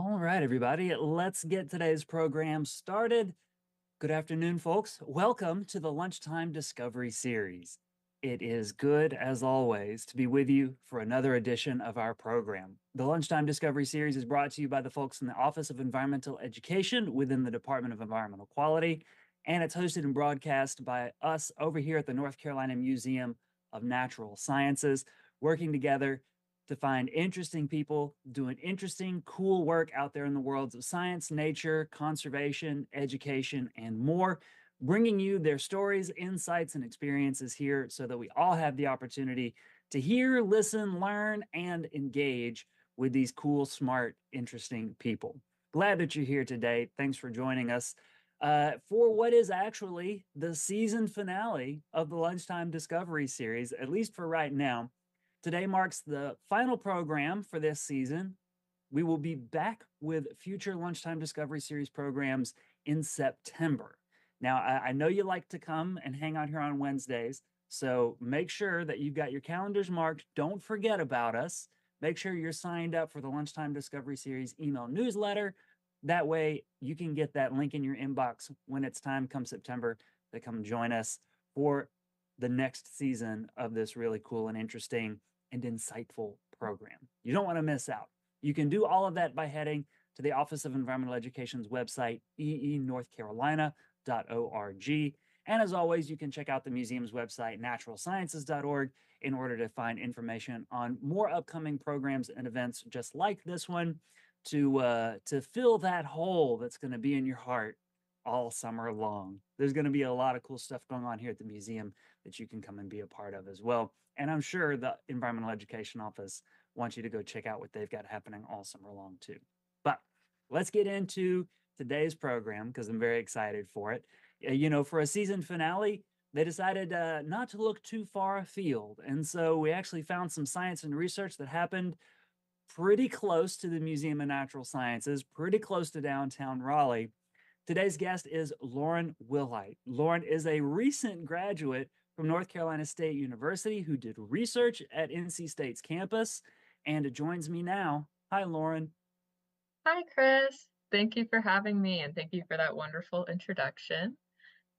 All right, everybody, let's get today's program started. Good afternoon, folks. Welcome to the Lunchtime Discovery Series. It is good, as always, to be with you for another edition of our program. The Lunchtime Discovery Series is brought to you by the folks in the Office of Environmental Education within the Department of Environmental Quality, and it's hosted and broadcast by us over here at the North Carolina Museum of Natural Sciences, working together to find interesting people doing interesting, cool work out there in the worlds of science, nature, conservation, education, and more, bringing you their stories, insights, and experiences here so that we all have the opportunity to hear, listen, learn, and engage with these cool, smart, interesting people. Glad that you're here today. Thanks for joining us for what is actually the season finale of the Lunchtime Discovery Series, at least for right now. Today marks the final program for this season. We will be back with future Lunchtime Discovery Series programs in September. Now, I know you like to come and hang out here on Wednesdays, so make sure that you've got your calendars marked. Don't forget about us. Make sure you're signed up for the Lunchtime Discovery Series email newsletter. That way, you can get that link in your inbox when it's time come September to come join us for the next season of this really cool and interesting and insightful program. You don't want to miss out. You can do all of that by heading to the Office of Environmental Education's website, eenorthcarolina.org. And as always, you can check out the museum's website, naturalsciences.org, in order to find information on more upcoming programs and events just like this one to fill that hole that's going to be in your heart all summer long. There's going to be a lot of cool stuff going on here at the museum that you can come and be a part of as well. And I'm sure the Environmental Education Office wants you to go check out what they've got happening all summer long too. But let's get into today's program because I'm very excited for it. For a season finale, they decided not to look too far afield. And so we actually found some science and research that happened pretty close to the Museum of Natural Sciences, pretty close to downtown Raleigh. Today's guest is Lauren Willhite. Lauren is a recent graduate from North Carolina State University who did research at NC State's campus and joins me now. Hi, Lauren. Hi, Chris. Thank you for having me and thank you for that wonderful introduction.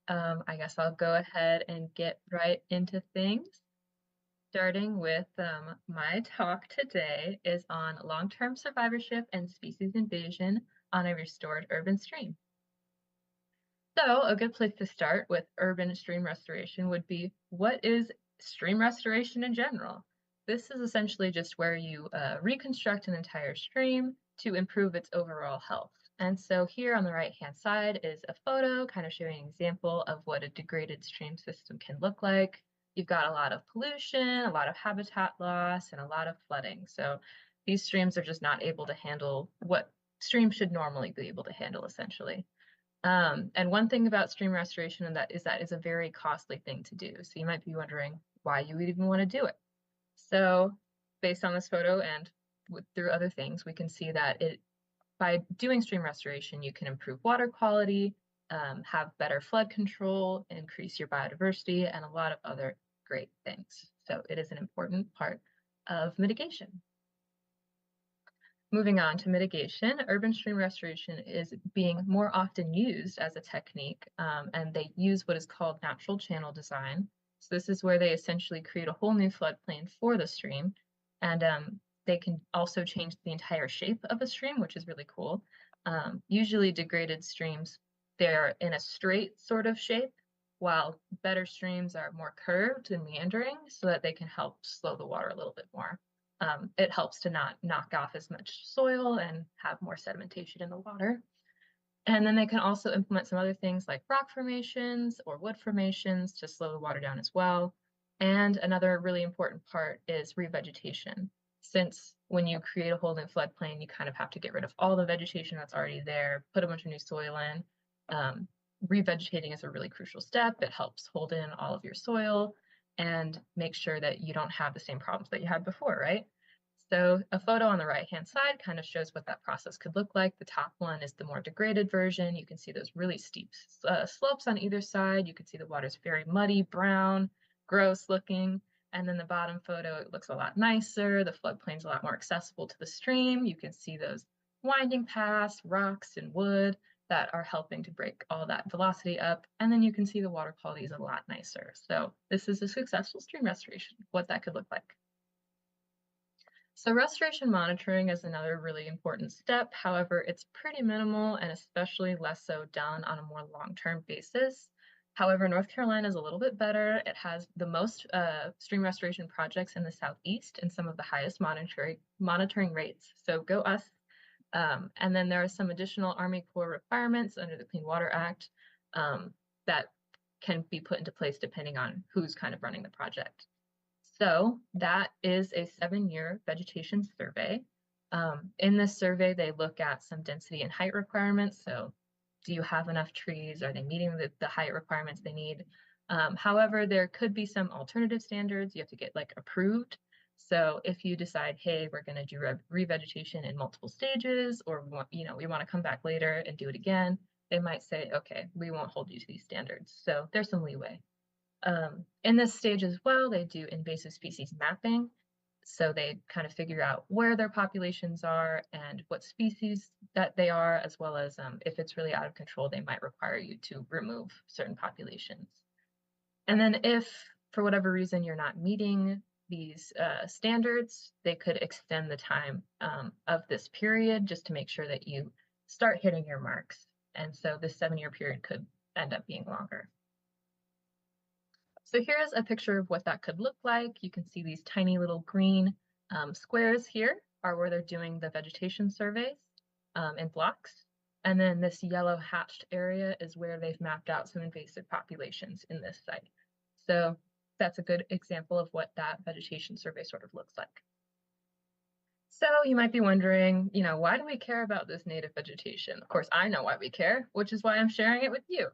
I guess I'll go ahead and get right into things. Starting with my talk today is on long-term survivorship and species invasion on a restored urban stream. So a good place to start with urban stream restoration would be, what is stream restoration in general? This is essentially just where you reconstruct an entire stream to improve its overall health. And so here on the right-hand side is a photo kind of showing an example of what a degraded stream system can look like. You've got a lot of pollution, a lot of habitat loss, and a lot of flooding. So these streams are just not able to handle what streams should normally be able to handle, essentially. And one thing about stream restoration and that is a very costly thing to do. So you might be wondering why you would even want to do it. So based on this photo and through other things, we can see that by doing stream restoration, you can improve water quality, have better flood control, increase your biodiversity, and a lot of other great things. So it is an important part of mitigation. Moving on to mitigation, urban stream restoration is being more often used as a technique, and they use what is called natural channel design. So this is where they essentially create a whole new floodplain for the stream, and they can also change the entire shape of a stream, which is really cool. Usually degraded streams, they're in a straight sort of shape, while better streams are more curved and meandering so that they can help slow the water a little bit more. It helps to not knock off as much soil and have more sedimentation in the water. And then they can also implement some other things like rock formations or wood formations to slow the water down as well. And another really important part is revegetation. Since when you create a whole new floodplain, you kind of have to get rid of all the vegetation that's already there, put a bunch of new soil in. Revegetating is a really crucial step. It helps hold in all of your soil and make sure that you don't have the same problems that you had before, right? So a photo on the right-hand side kind of shows what that process could look like. The top one is the more degraded version. You can see those really steep slopes on either side. You can see the water's very muddy, brown, gross looking. And then the bottom photo, it looks a lot nicer. The floodplain's a lot more accessible to the stream. You can see those winding paths, rocks, and wood that are helping to break all that velocity up. And then you can see the water quality is a lot nicer. So this is a successful stream restoration, what that could look like. So restoration monitoring is another really important step. However, it's pretty minimal and especially less so done on a more long-term basis. However, North Carolina is a little bit better. It has the most stream restoration projects in the Southeast and some of the highest monitoring rates. So go us. And then there are some additional Army Corps requirements under the Clean Water Act that can be put into place depending on who's kind of running the project. So that is a 7-year vegetation survey. In this survey, they look at some density and height requirements. So do you have enough trees? Are they meeting the height requirements they need? However, there could be some alternative standards. You have to get like approved. So if you decide, hey, we're going to do revegetation in multiple stages, or we want to come back later and do it again, they might say, okay, we won't hold you to these standards. So there's some leeway. In this stage as well, they do invasive species mapping. So they kind of figure out where their populations are and what species that they are, as well as if it's really out of control, they might require you to remove certain populations. And then if, for whatever reason, you're not meeting these standards, they could extend the time of this period just to make sure that you start hitting your marks. And so this 7-year period could end up being longer. So here's a picture of what that could look like. You can see these tiny little green squares here are where they're doing the vegetation surveys in blocks. And then this yellow hatched area is where they've mapped out some invasive populations in this site. So that's a good example of what that vegetation survey sort of looks like. So you might be wondering, why do we care about this native vegetation? Of course, I know why we care, which is why I'm sharing it with you.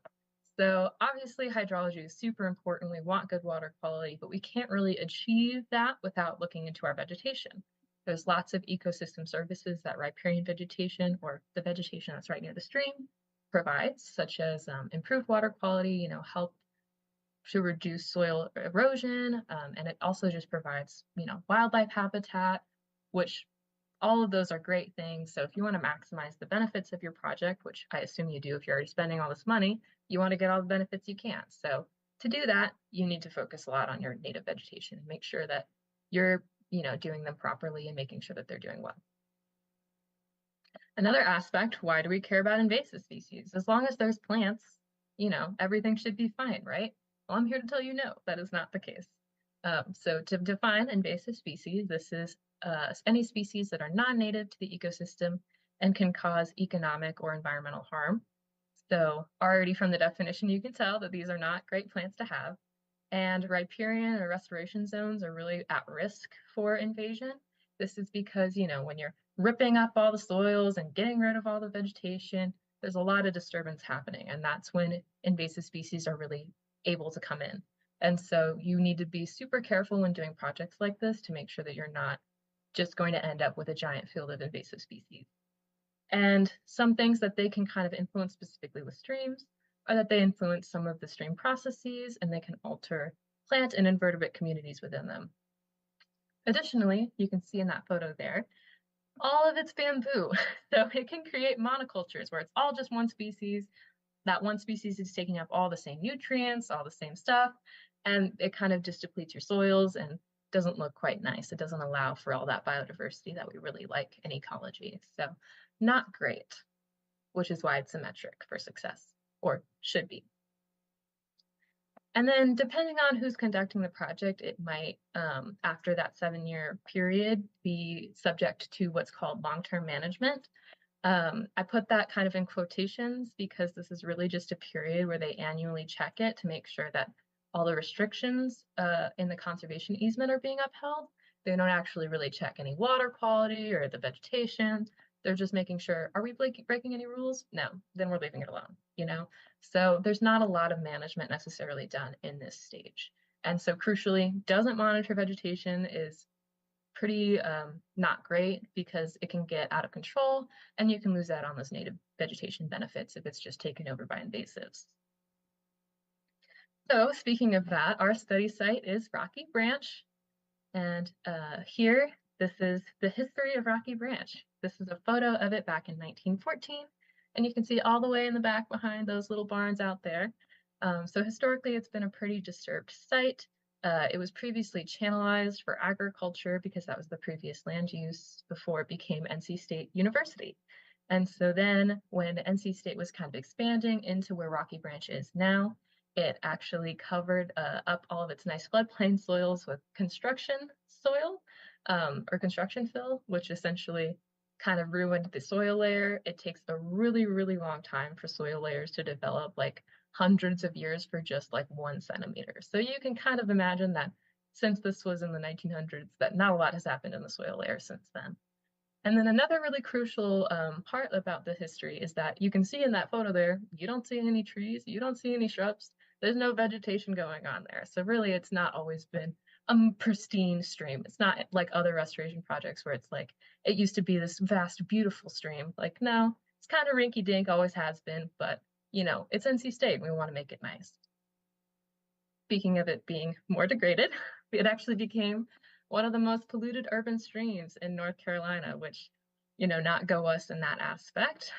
So obviously hydrology is super important. We want good water quality, but we can't really achieve that without looking into our vegetation. There's lots of ecosystem services that riparian vegetation, or the vegetation that's right near the stream, provides, such as improved water quality, help to reduce soil erosion, and it also just provides, wildlife habitat, which all of those are great things. So if you want to maximize the benefits of your project, which I assume you do if you're already spending all this money, you want to get all the benefits you can. So to do that, you need to focus a lot on your native vegetation and make sure that you're, doing them properly and making sure that they're doing well. Another aspect, why do we care about invasive species? As long as there's plants, everything should be fine, right? Well, I'm here to tell you no, that is not the case. So to define invasive species, this is any species that are non-native to the ecosystem and can cause economic or environmental harm. So already from the definition, you can tell that these are not great plants to have. And riparian or restoration zones are really at risk for invasion. This is because, when you're ripping up all the soils and getting rid of all the vegetation, there's a lot of disturbance happening. And that's when invasive species are really able to come in. And so you need to be super careful when doing projects like this to make sure that you're not just going to end up with a giant field of invasive species. And some things that they can kind of influence specifically with streams are that they influence some of the stream processes and they can alter plant and invertebrate communities within them. Additionally, you can see in that photo there, all of it's bamboo. So it can create monocultures where it's all just one species. That one species is taking up all the same nutrients, all the same stuff, and it kind of just depletes your soils and doesn't look quite nice. It doesn't allow for all that biodiversity that we really like in ecology. So not great, which is why it's a metric for success, or should be. And then depending on who's conducting the project, it might, after that 7-year period, be subject to what's called long-term management. I put that kind of in quotations because this is really just a period where they annually check it to make sure that all the restrictions in the conservation easement are being upheld. They don't actually really check any water quality or the vegetation. They're just making sure, are we breaking any rules? No, then we're leaving it alone, So there's not a lot of management necessarily done in this stage. And so crucially, doesn't monitor vegetation is pretty not great because it can get out of control and you can lose out on those native vegetation benefits if it's just taken over by invasives. So speaking of that, our study site is Rocky Branch. And here This is the history of Rocky Branch. This is a photo of it back in 1914, and you can see all the way in the back behind those little barns out there. So historically, it's been a pretty disturbed site. It was previously channelized for agriculture because that was the previous land use before it became NC State University. And so then when NC State was kind of expanding into where Rocky Branch is now, it actually covered up all of its nice floodplain soils with construction soil or construction fill, which essentially kind of ruined the soil layer. It takes a really, really long time for soil layers to develop, like hundreds of years for just like 1 centimeter. So you can kind of imagine that since this was in the 1900s, that not a lot has happened in the soil layer since then. And then another really crucial part about the history is that you can see in that photo there, you don't see any trees, you don't see any shrubs, there's no vegetation going on there. So really, it's not always been a pristine stream. It's not like other restoration projects where it's like, it used to be this vast, beautiful stream. Like, no, it's kind of rinky dink, always has been, but you know, it's NC State, and we want to make it nice. Speaking of it being more degraded, it actually became one of the most polluted urban streams in North Carolina, which, you know, not go us in that aspect.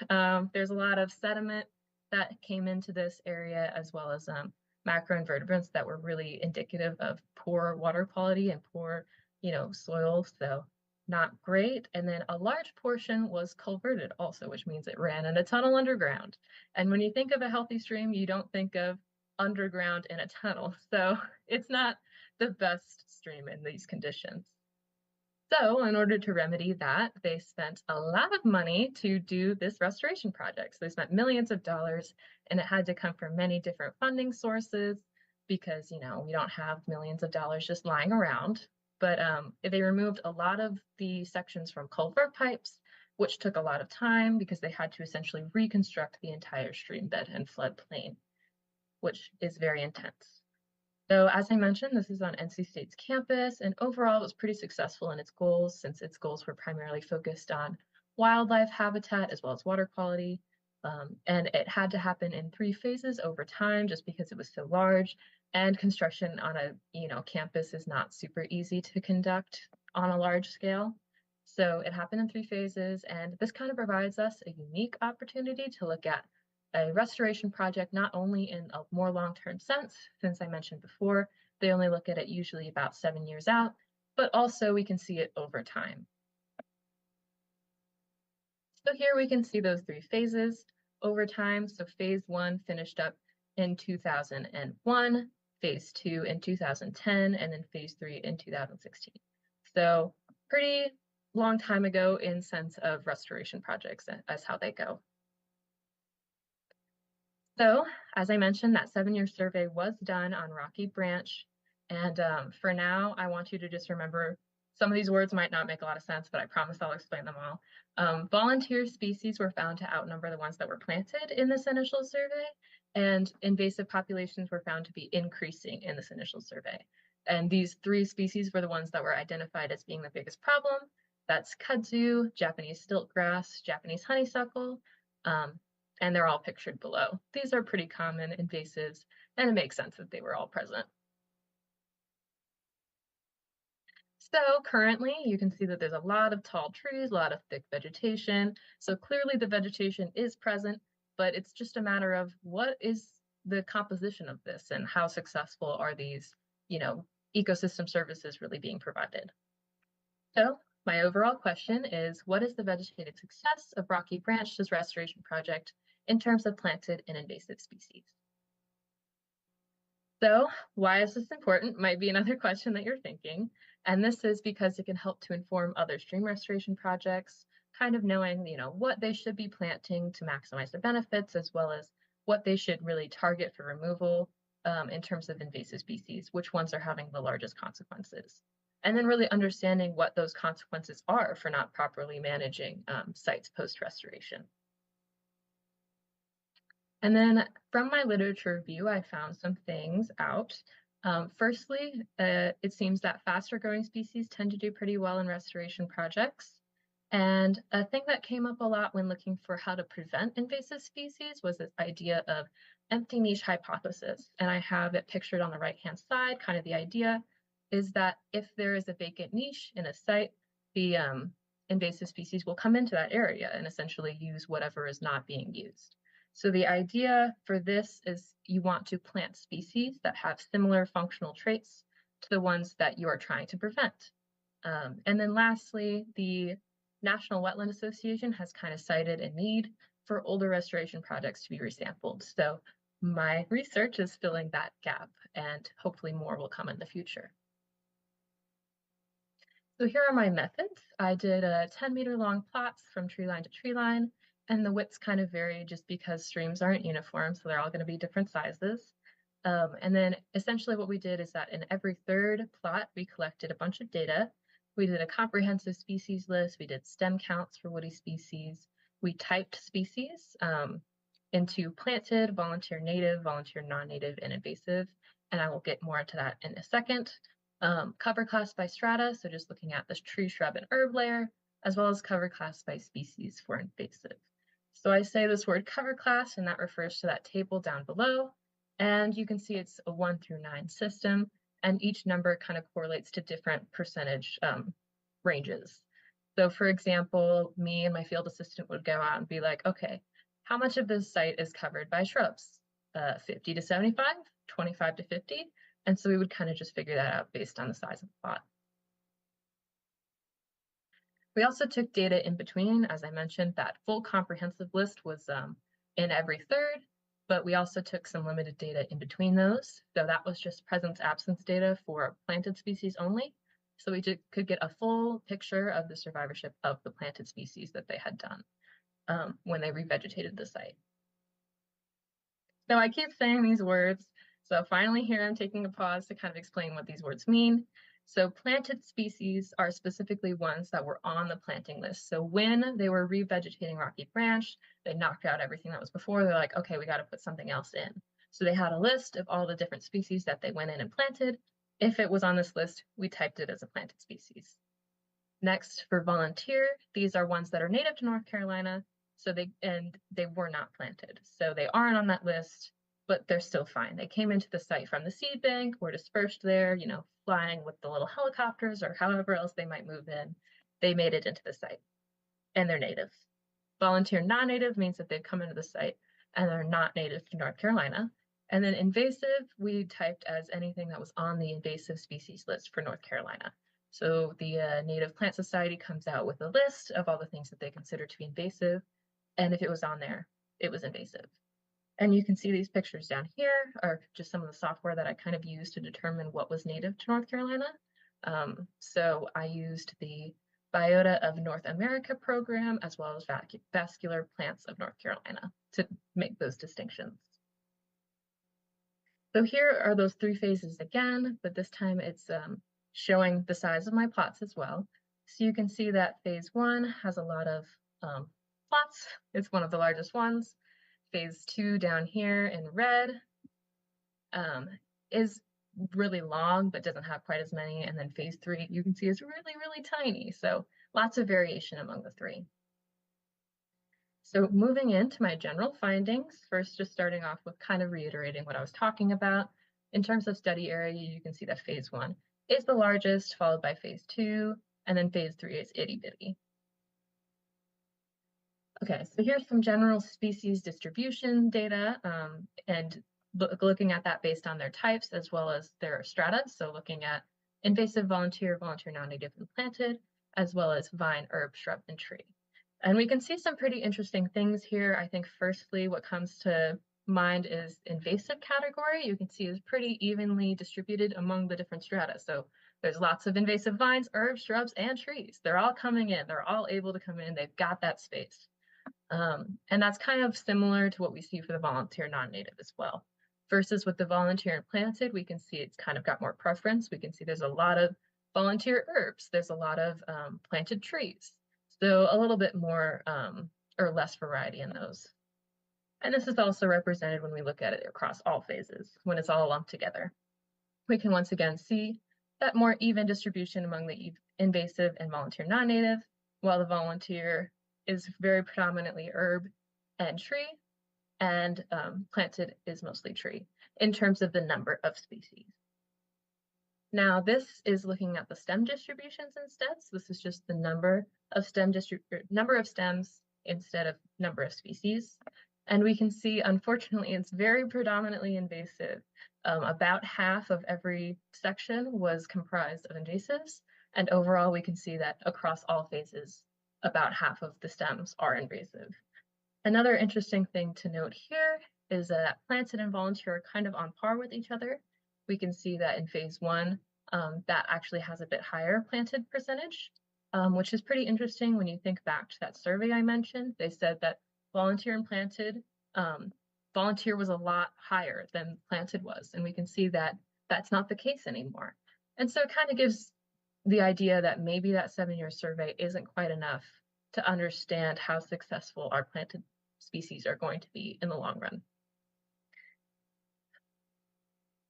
There's a lot of sediment that came into this area, as well as macroinvertebrants that were really indicative of poor water quality and poor, you know, soil. So not great. And then a large portion was culverted also, which means it ran in a tunnel underground. And when you think of a healthy stream, you don't think of underground in a tunnel. So it's not the best stream in these conditions. So in order to remedy that, they spent a lot of money to do this restoration project. So they spent millions of dollars, and it had to come from many different funding sources because, you know, we don't have millions of dollars just lying around. But they removed a lot of the sections from culvert pipes, which took a lot of time because they had to essentially reconstruct the entire stream bed and floodplain, which is very intense. So as I mentioned, this is on NC State's campus, and overall it was pretty successful in its goals since its goals were primarily focused on wildlife habitat as well as water quality. And it had to happen in 3 phases over time just because it was so large, and construction on a campus is not super easy to conduct on a large scale. So it happened in 3 phases, and this kind of provides us a unique opportunity to look at a restoration project not only in a more long-term sense, since I mentioned before, they only look at it usually about 7 years out, but also we can see it over time. So here we can see those 3 phases over time. So phase 1 finished up in 2001, phase 2 in 2010, and then phase 3 in 2016. So pretty long time ago in sense of restoration projects as how they go. So, as I mentioned, that 7-year survey was done on Rocky Branch. And for now, I want you to just remember some of these words might not make a lot of sense, but I promise I'll explain them all. Volunteer species were found to outnumber the ones that were planted in this initial survey, and invasive populations were found to be increasing in this initial survey. And these 3 species were the ones that were identified as being the biggest problem. That's kudzu, Japanese stiltgrass, Japanese honeysuckle, and they're all pictured below. These are pretty common invasives, and it makes sense that they were all present. So currently, you can see that there's a lot of tall trees, a lot of thick vegetation. So clearly the vegetation is present, but it's just a matter of what is the composition of this and how successful are these, ecosystem services really being provided. So my overall question is, what is the vegetative success of Rocky Branch's restoration project in terms of planted and invasive species? So why is this important? Might be another question that you're thinking. And this is because it can help to inform other stream restoration projects, kind of knowing, what they should be planting to maximize the benefits, as well as what they should really target for removal in terms of invasive species, which ones are having the largest consequences. And then really understanding what those consequences are for not properly managing sites post-restoration. And then from my literature review, I found some things out. Firstly, it seems that faster growing species tend to do pretty well in restoration projects. And a thing that came up a lot when looking for how to prevent invasive species was this idea of empty niche hypothesis. And I have it pictured on the right-hand side. Kind of the idea is that if there is a vacant niche in a site, the invasive species will come into that area and essentially use whatever is not being used. So the idea for this is you want to plant species that have similar functional traits to the ones that you are trying to prevent. And then lastly, the National Wetland Association has kind of cited a need for older restoration projects to be resampled. So my research is filling that gap, and hopefully more will come in the future. So here are my methods. I did 10-meter long plots from tree line to tree line, and the widths kind of vary just because streams aren't uniform, so they're all going to be different sizes. And then essentially what we did is that in every third plot, we collected a bunch of data. We did a comprehensive species list. We did stem counts for woody species. We typed species into planted, volunteer native, volunteer non-native, and invasive. And I will get more into that in a second. Cover class by strata, so just looking at the tree, shrub, and herb layer, as well as cover class by species for invasive. So I say this word cover class, and that refers to that table down below. And you can see it's a 1 through 9 system, and each number kind of correlates to different percentage ranges. So for example, me and my field assistant would go out and be like, okay, how much of this site is covered by shrubs? 50 to 75, 25 to 50. And so we would kind of just figure that out based on the size of the plot. We also took data in between. As I mentioned, that full comprehensive list was in every third, but we also took some limited data in between those. So that was just presence absence data for planted species only. So we could get a full picture of the survivorship of the planted species that they had done when they revegetated the site. So I keep saying these words. So finally here I'm taking a pause to kind of explain what these words mean. So planted species are specifically ones that were on the planting list. So when they were revegetating Rocky Branch, they knocked out everything that was before. They're like, okay, we got to put something else in. So they had a list of all the different species that they went in and planted. If it was on this list, we typed it as a planted species. Next, for volunteer, these are ones that are native to North Carolina. So they were not planted. So they aren't on that list, but they're still fine. They came into the site from the seed bank, were dispersed there, you know, flying with the little helicopters or however else they might move in. They made it into the site and they're native. Volunteer non-native means that they've come into the site and they're not native to North Carolina. And then invasive, we typed as anything that was on the invasive species list for North Carolina. So the Native Plant Society comes out with a list of all the things that they consider to be invasive. And if it was on there, it was invasive. And you can see these pictures down here are just some of the software that I kind of used to determine what was native to North Carolina. So I used the Biota of North America program as well as Vascular Plants of North Carolina to make those distinctions. So here are those 3 phases again, but this time it's showing the size of my plots as well. So you can see that phase 1 has a lot of plots. It's one of the largest ones. Phase 2 down here in red is really long, but doesn't have quite as many. And then phase 3, you can see is really, really tiny. So lots of variation among the 3. So moving into my general findings, first just starting off with kind of reiterating what I was talking about. In terms of study area, you can see that phase 1 is the largest, followed by phase 2, and then phase 3 is itty bitty. Okay, so here's some general species distribution data, and looking at that based on their types as well as their strata. So looking at invasive, volunteer, volunteer non-native, and planted, as well as vine, herb, shrub, and tree. And we can see some pretty interesting things here. I think firstly, what comes to mind is invasive category. You can see is pretty evenly distributed among the different strata. So there's lots of invasive vines, herbs, shrubs, and trees. They're all coming in. They're all able to come in. They've got that space. And that's kind of similar to what we see for the volunteer non-native as well. Versus with the volunteer and planted, we can see it's kind of got more preference. We can see there's a lot of volunteer herbs. There's a lot of planted trees. So a little bit more or less variety in those. And this is also represented when we look at it across all phases, when it's all lumped together. We can once again see that more even distribution among the invasive and volunteer non-native, while the volunteer is very predominantly herb and tree, and planted is mostly tree in terms of the number of species. Now, this is looking at the stem distributions instead. So this is just the number of number of stems instead of number of species. And we can see, unfortunately, it's very predominantly invasive. About half of every section was comprised of invasives. And overall, we can see that across all phases, about half of the stems are invasive. Another interesting thing to note here is that planted and volunteer are kind of on par with each other. We can see that in phase one, that actually has a bit higher planted percentage, which is pretty interesting when you think back to that survey I mentioned. They said that volunteer and planted, volunteer was a lot higher than planted was, and we can see that that's not the case anymore. And so it kind of gives the idea that maybe that 7-year survey isn't quite enough to understand how successful our planted species are going to be in the long run.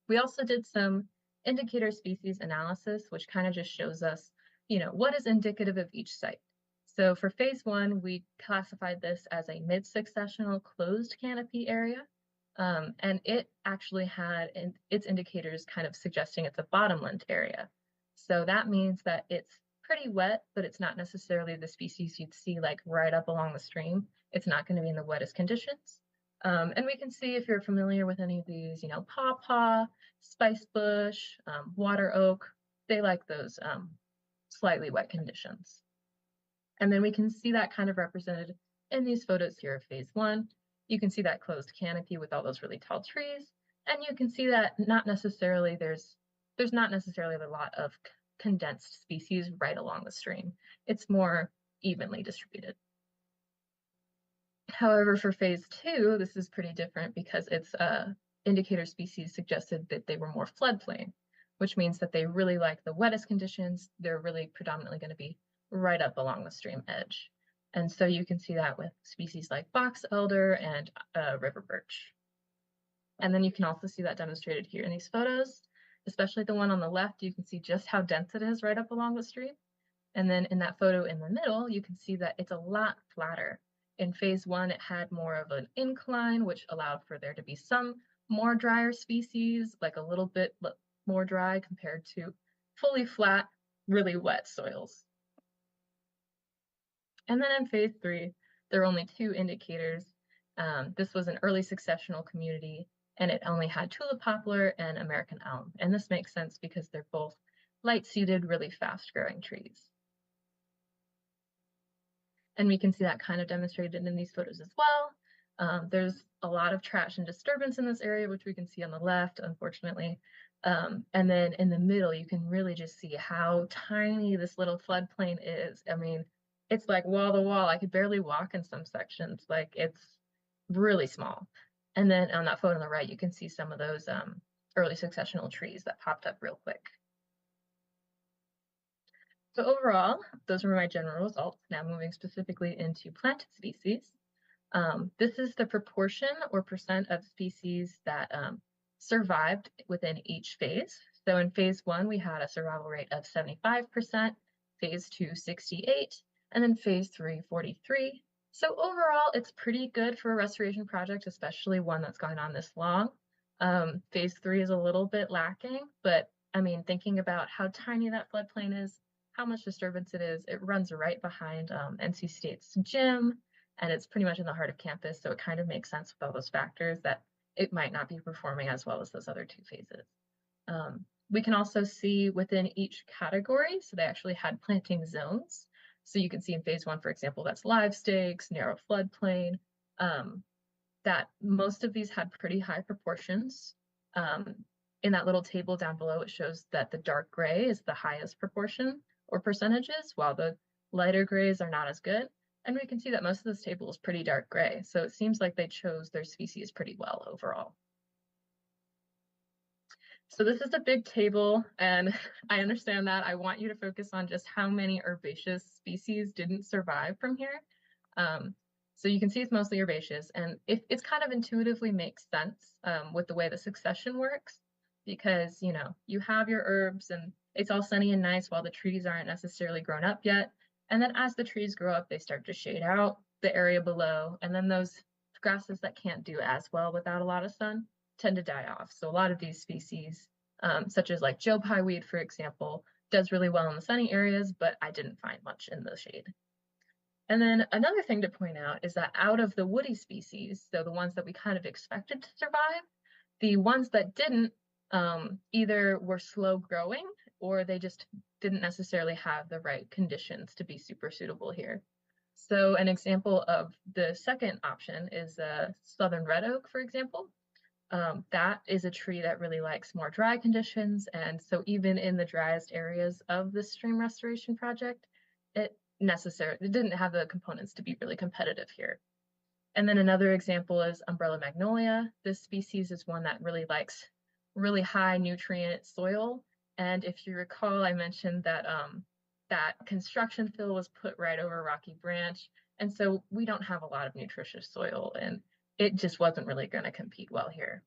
We also did some indicator species analysis, which kind of just shows us, what is indicative of each site. So for phase one, we classified this as a mid-successional closed canopy area. And it actually had its indicators kind of suggesting it's a bottomland area. So that means that it's pretty wet, but it's not necessarily the species you'd see like right up along the stream. It's not going to be in the wettest conditions. And we can see if you're familiar with any of these, pawpaw, spice bush, water oak, they like those slightly wet conditions. And then we can see that kind of represented in these photos here of phase one. You can see that closed canopy with all those really tall trees. And you can see that there's not necessarily a lot of condensed species right along the stream. It's more evenly distributed. However, for phase two, this is pretty different because its indicator species suggested that they were more floodplain, which means that they really like the wettest conditions. They're really predominantly going to be right up along the stream edge. And so you can see that with species like box elder and river birch. And then you can also see that demonstrated here in these photos, especially the one on the left. You can see just how dense it is right up along the stream. And then in that photo in the middle, you can see that it's a lot flatter. In phase one, it had more of an incline, which allowed for there to be some more drier species, like a little bit more dry compared to fully flat, really wet soils. And then in phase three, there were only 2 indicators. This was an early successional community, and it only had tulip poplar and American elm. And this makes sense because they're both light-seeded, really fast-growing trees. And we can see that kind of demonstrated in these photos as well. There's a lot of trash and disturbance in this area, which we can see on the left, unfortunately. And then in the middle, you can really just see how tiny this little floodplain is. I mean, it's like wall to wall. I could barely walk in some sections. Like it's really small. And then on that photo on the right, you can see some of those early successional trees that popped up real quick. So overall, those were my general results. Now moving specifically into planted species. This is the proportion or percent of species that survived within each phase. So in phase one, we had a survival rate of 75%, phase two, 68, and then phase three, 43. So overall, it's pretty good for a restoration project, especially one that's gone on this long. Phase three is a little bit lacking, but I mean, thinking about how tiny that floodplain is, how much disturbance it is, it runs right behind NC State's gym, and it's pretty much in the heart of campus, so it kind of makes sense with all those factors that it might not be performing as well as those other 2 phases. We can also see within each category, so they actually had planting zones. So you can see in phase one, for example, that's live stakes, narrow floodplain, that most of these had pretty high proportions. In that little table down below, it shows that the dark gray is the highest proportion or percentages, while the lighter grays are not as good. And we can see that most of this table is pretty dark gray. So it seems like they chose their species pretty well overall. So this is a big table, and I understand that. I want you to focus on just how many herbaceous species didn't survive from here. So you can see it's mostly herbaceous, and it's kind of intuitively makes sense with the way the succession works, because you have your herbs and it's all sunny and nice while the trees aren't necessarily grown up yet. And then as the trees grow up, they start to shade out the area below, and then those grasses that can't do as well without a lot of sun tend to die off. So a lot of these species such as like Joe pie weed, for example, does really well in the sunny areas, but I didn't find much in the shade. And then another thing to point out is that out of the woody species, so the ones that we kind of expected to survive, the ones that didn't either were slow growing or they just didn't necessarily have the right conditions to be super suitable here. So an example of the second option is southern red oak, for example. That is a tree that really likes more dry conditions. And so even in the driest areas of the stream restoration project, it didn't have the components to be really competitive here. And then another example is umbrella magnolia. This species is one that really likes really high nutrient soil. And if you recall, I mentioned that that construction fill was put right over Rocky Branch. And so we don't have a lot of nutritious soil, and it just wasn't really going to compete well here.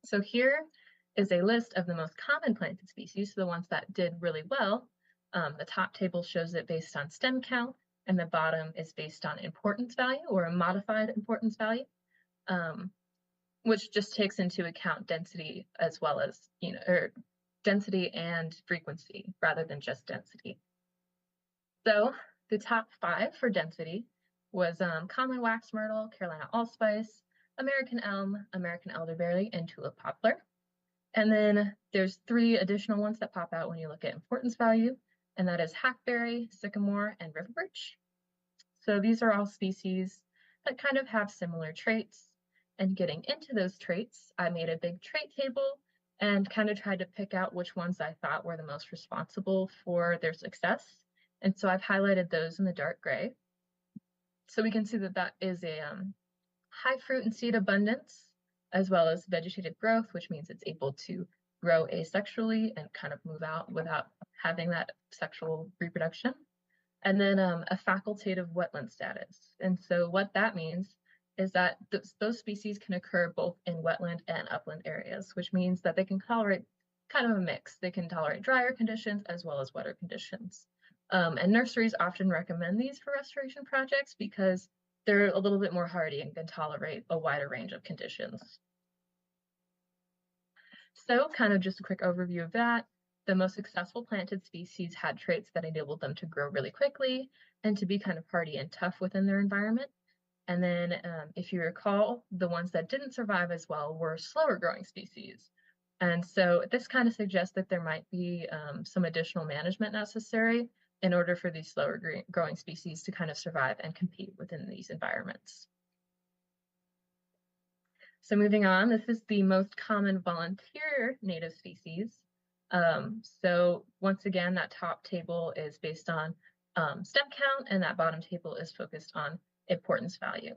So here is a list of the most common planted species, the ones that did really well. The top table shows it based on stem count, and the bottom is based on importance value or a modified importance value, which just takes into account density as well as, or density and frequency rather than just density. So the top 5 for density was common wax myrtle, Carolina allspice, American elm, American elderberry, and tulip poplar. And then there's 3 additional ones that pop out when you look at importance value, and that is hackberry, sycamore, and river birch. So these are all species that kind of have similar traits. And getting into those traits, I made a big trait table and kind of tried to pick out which ones I thought were the most responsible for their success. And so I've highlighted those in the dark gray. So we can see that that is a high fruit and seed abundance, as well as vegetative growth, which means it's able to grow asexually and kind of move out without having that sexual reproduction. And then a facultative wetland status. And so what that means is that those species can occur both in wetland and upland areas, which means that they can tolerate kind of a mix. They can tolerate drier conditions as well as wetter conditions. And nurseries often recommend these for restoration projects because they're a little bit more hardy and can tolerate a wider range of conditions. So kind of just a quick overview of that. The most successful planted species had traits that enabled them to grow really quickly and to be kind of hardy and tough within their environment. And then if you recall, the ones that didn't survive as well were slower growing species. And so this kind of suggests that there might be some additional management necessary in order for these slower growing species to kind of survive and compete within these environments. So moving on, this is the most common volunteer native species. So once again, that top table is based on stem count, and that bottom table is focused on importance value.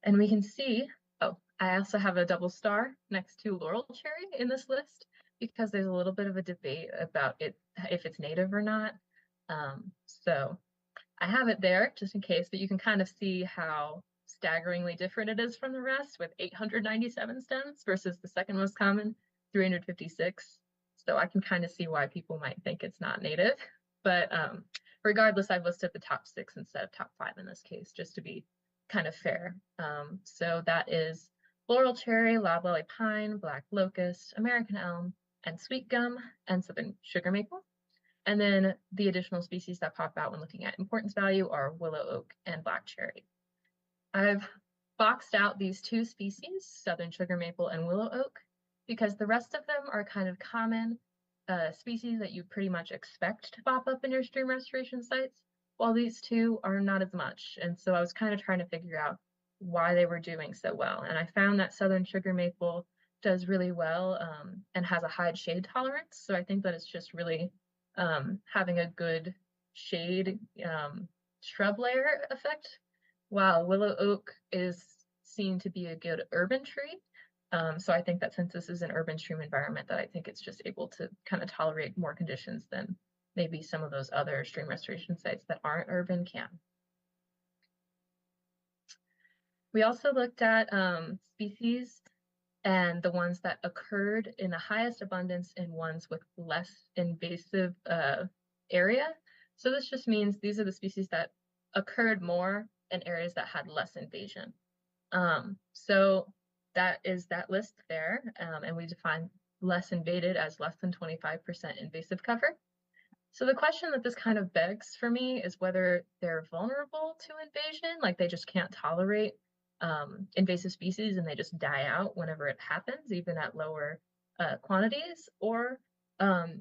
And we can see, oh, I also have a double star next to laurel cherry in this list because there's a little bit of a debate about it, if it's native or not. So I have it there just in case, but you can kind of see how staggeringly different it is from the rest with 897 stems versus the second most common, 356. So I can kind of see why people might think it's not native. But regardless, I've listed the top 6 instead of top 5 in this case, just to be kind of fair. So that is laurel cherry, loblolly pine, black locust, American elm, and sweet gum, and southern sugar maple. And then the additional species that pop out when looking at importance value are willow oak and black cherry. I've boxed out these 2 species, southern sugar maple and willow oak, because the rest of them are kind of common species that you pretty much expect to pop up in your stream restoration sites, while these 2 are not as much. And so I was kind of trying to figure out why they were doing so well. And I found that southern sugar maple does really well and has a high shade tolerance. So I think that it's just really having a good shade shrub layer effect, while willow oak is seen to be a good urban tree. So I think that since this is an urban stream environment, that I think it's just able to kind of tolerate more conditions than maybe some of those other stream restoration sites that aren't urban can. We also looked at species and the ones that occurred in the highest abundance in ones with less invasive area. So this just means these are the species that occurred more in areas that had less invasion. So that is that list there. And we define less invaded as less than 25% invasive cover. So the question that this kind of begs for me is whether they're vulnerable to invasion, like they just can't tolerate invasive species and they just die out whenever it happens, even at lower quantities, or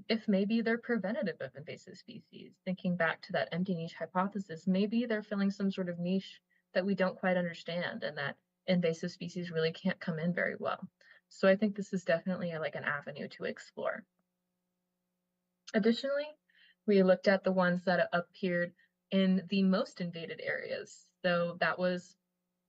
if maybe they're preventative of invasive species. Thinking back to that empty niche hypothesis, maybe they're filling some sort of niche that we don't quite understand and that invasive species really can't come in very well. So I think this is definitely like an avenue to explore. Additionally, we looked at the ones that appeared in the most invaded areas. So that was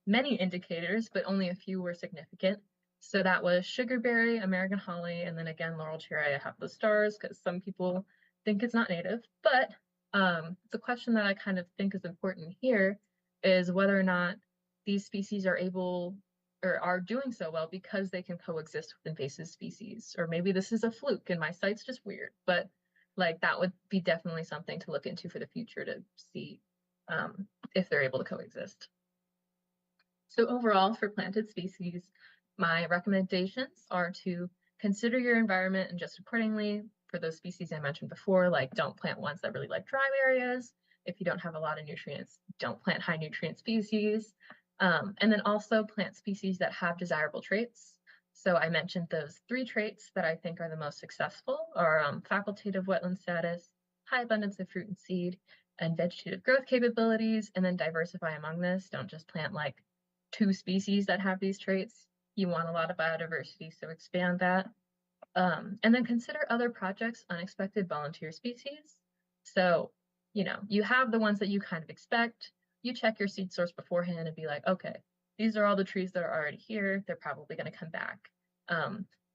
many indicators, but only a few were significant. So that was sugarberry, American holly, and then again, laurel cherry. I have the stars because some people think it's not native. But the question that I kind of think is important here is whether or not these species are able or are doing so well because they can coexist with invasive species. Or maybe this is a fluke and my site's just weird, but like that would be definitely something to look into for the future to see if they're able to coexist. So overall, for planted species, my recommendations are to consider your environment and adjust accordingly. For those species I mentioned before, like don't plant ones that really like dry areas. If you don't have a lot of nutrients, don't plant high nutrient species. And then also plant species that have desirable traits. So I mentioned those 3 traits that I think are the most successful are facultative wetland status, high abundance of fruit and seed, and vegetative growth capabilities, and then diversify among this. Don't just plant like 2 species that have these traits. You want a lot of biodiversity, so expand that. And then consider other projects, unexpected volunteer species. So, you have the ones that you kind of expect. You check your seed source beforehand and be like, okay, these are all the trees that are already here. They're probably going to come back.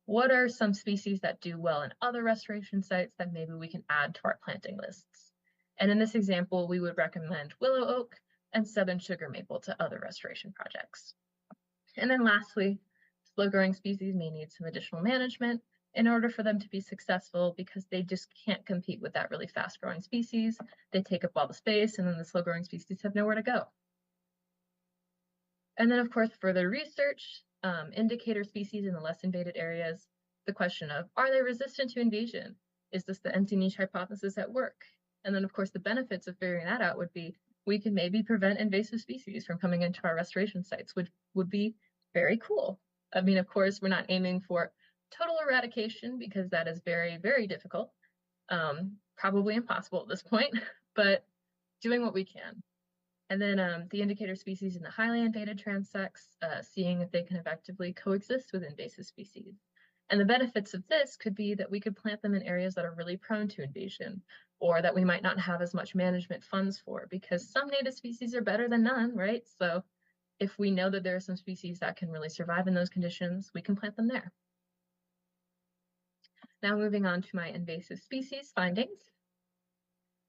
What are some species that do well in other restoration sites that maybe we can add to our planting lists? And in this example, we would recommend willow oak and southern sugar maple to other restoration projects. And then lastly, slow-growing species may need some additional management in order for them to be successful because they just can't compete with that really fast-growing species. They take up all the space, and then the slow-growing species have nowhere to go. And then, of course, further research, indicator species in the less invaded areas, the question of, are they resistant to invasion? Is this the empty niche hypothesis at work? And then, of course, the benefits of figuring that out would be we can maybe prevent invasive species from coming into our restoration sites, which would be very cool. I mean, of course, we're not aiming for total eradication because that is very, very difficult, probably impossible at this point, but doing what we can. And then the indicator species in the highly invaded transects, seeing if they can effectively coexist with invasive species. And the benefits of this could be that we could plant them in areas that are really prone to invasion, or that we might not have as much management funds for, because some native species are better than none, right? So if we know that there are some species that can really survive in those conditions, we can plant them there. Now moving on to my invasive species findings.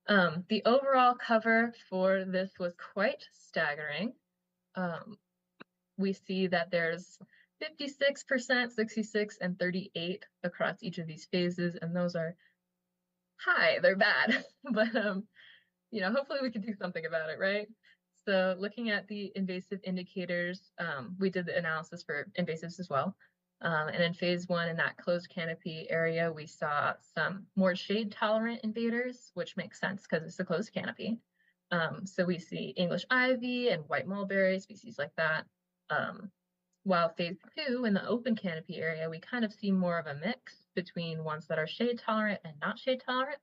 The overall cover for this was quite staggering. We see that there's 56%, 66, and 38 across each of these phases, and those are high, they're bad, but hopefully we can do something about it, right? So looking at the invasive indicators, we did the analysis for invasives as well. And in phase 1, in that closed canopy area, we saw some more shade tolerant invaders, which makes sense because it's a closed canopy. So we see English ivy and white mulberry, species like that. While phase 2, in the open canopy area, we kind of see more of a mix between ones that are shade tolerant and not shade tolerant.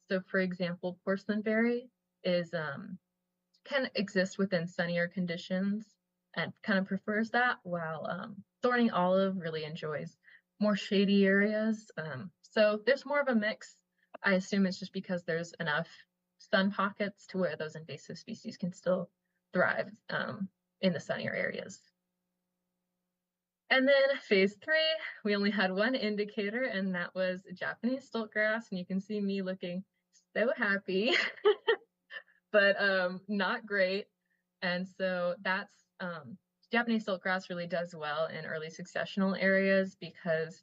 So for example, porcelainberry can exist within sunnier conditions and kind of prefers that, while thorny olive really enjoys more shady areas. So there's more of a mix. I assume it's just because there's enough sun pockets to where those invasive species can still thrive in the sunnier areas. And then phase 3, we only had one indicator, and that was Japanese stiltgrass. And you can see me looking so happy, but not great. And so that's Japanese stiltgrass really does well in early successional areas because